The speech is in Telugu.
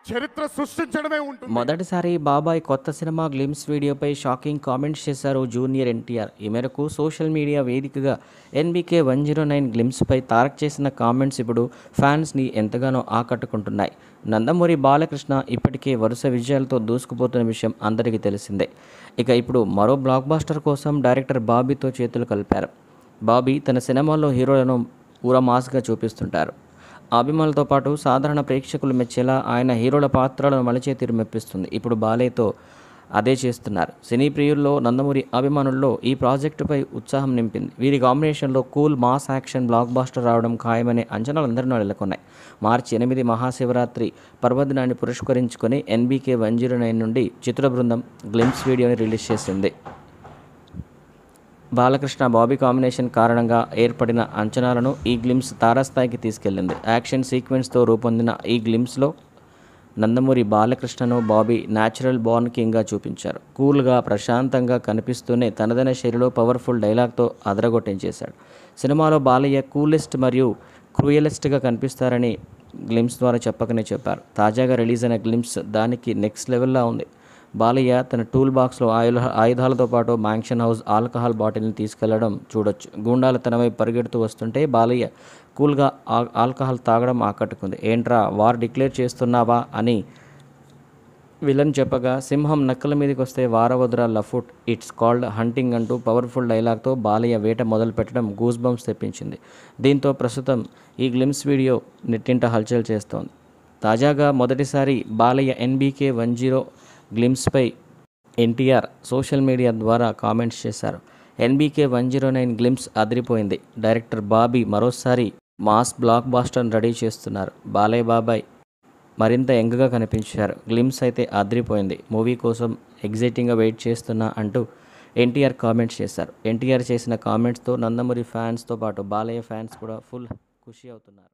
చరిత్ర సృష్టించడమే ఉంటుంది. మొదటిసారి బాబాయ్ కొత్త సినిమా గ్లిమ్స్ వీడియోపై షాకింగ్ కామెంట్స్ చేశారు జూనియర్ ఎన్టీఆర్. ఈ మేరకు సోషల్ మీడియా వేదికగా ఎన్బీకే 109 గ్లిమ్స్పై తారక్ చేసిన కామెంట్స్ ఇప్పుడు ఫ్యాన్స్ని ఎంతగానో ఆకట్టుకుంటున్నాయి. నందమూరి బాలకృష్ణ ఇప్పటికే వరుస విజయాలతో దూసుకుపోతున్న విషయం అందరికీ తెలిసిందే. ఇక ఇప్పుడు మరో బ్లాక్ బస్టర్ కోసం డైరెక్టర్ బాబీతో చేతులు కలిపారు. బాబీ తన సినిమాల్లో హీరోలను పూరా మాస్గా చూపిస్తుంటారు. అభిమానులతో పాటు సాధారణ ప్రేక్షకులు మెచ్చేలా ఆయన హీరోల పాత్రలను మలిచే తీరు మెప్పిస్తుంది. ఇప్పుడు బాలేతో అదే చేస్తున్నారు. సినీ ప్రియుల్లో నందమూరి అభిమానుల్లో ఈ ప్రాజెక్టుపై ఉత్సాహం నింపింది. వీరి కాంబినేషన్లో cool mass action blockbuster రావడం ఖాయమనే అంచనాలు అందరిలో నెలకొన్నాయి. మార్చి 8 మహాశివరాత్రి పర్వదినాన్ని పురస్కరించుకొని ఎన్బీకే 109 నుండి చిత్ర బృందం గ్లిమ్స్ వీడియోని రిలీజ్ చేసింది. బాలకృష్ణ బాబీ కాంబినేషన్ కారణంగా ఏర్పడిన అంచనాలను ఈ గ్లిమ్స్ తారాస్థాయికి తీసుకెళ్లింది. యాక్షన్ సీక్వెన్స్తో రూపొందిన ఈ గ్లిమ్స్లో నందమూరి బాలకృష్ణను బాబీ న్యాచురల్ బార్న్ కింగ్గా చూపించారు. కూల్గా ప్రశాంతంగా కనిపిస్తూనే తనదైన శైలిలో పవర్ఫుల్ డైలాగ్తో అదరగొట్టించేశాడు. సినిమాలో బాలయ్య కూలెస్ట్ మరియు క్రూయలిస్ట్గా కనిపిస్తారని గ్లిమ్స్ ద్వారా చెప్పకనే చెప్పారు. తాజాగా రిలీజ్ అయిన గ్లిమ్స్ దానికి నెక్స్ట్ లెవెల్లా ఉంది. బాలయ్య తన టూల్ బాక్స్లో ఆయుధాలతో పాటు మ్యాన్షన్ హౌస్ ఆల్కహాల్ బాటిల్ని తీసుకెళ్లడం చూడొచ్చు. గూండాలు తన వైపు పరిగెడుతూ వస్తుంటే బాలయ్య కూల్గా ఆల్కహాల్ తాగడం ఆకట్టుకుంది. ఏంట్రా వార్ డిక్లేర్ చేస్తున్నావా అని విలన్ చెప్పగా, సింహం నక్కల మీదకి వస్తే వారవదురా లఫుట్, ఇట్స్ కాల్డ్ హంటింగ్ అంటూ పవర్ఫుల్ డైలాగ్తో బాలయ్య వేట మొదలు పెట్టడం గూస్ బంప్స్ తెప్పించింది. దీంతో ప్రస్తుతం ఈ గ్లిమ్స్ వీడియో నెట్టింట హల్చల్ చేస్తోంది. తాజాగా మొదటిసారి బాలయ్య ఎన్బీకే 10 గ్లిమ్స్పై ఎన్టీఆర్ సోషల్ మీడియా ద్వారా కామెంట్స్ చేశారు. ఎన్బీకే 109 గ్లిమ్స్ అదిరిపోయింది. డైరెక్టర్ బాబీ మరోసారి మాస్ బ్లాక్ బాస్టర్ని రెడీ చేస్తున్నారు. బాలయ్య బాబాయ్ మరింత యంగ్గా కనిపించారు. గ్లిమ్స్ అయితే అదిరిపోయింది. మూవీ కోసం ఎగ్జైటింగ్గా వెయిట్ చేస్తున్నా అంటూ ఎన్టీఆర్ కామెంట్స్ చేశారు. ఎన్టీఆర్ చేసిన కామెంట్స్తో నందమూరి ఫ్యాన్స్తో పాటు బాలయ్య ఫ్యాన్స్ కూడా ఫుల్ ఖుషి అవుతున్నారు.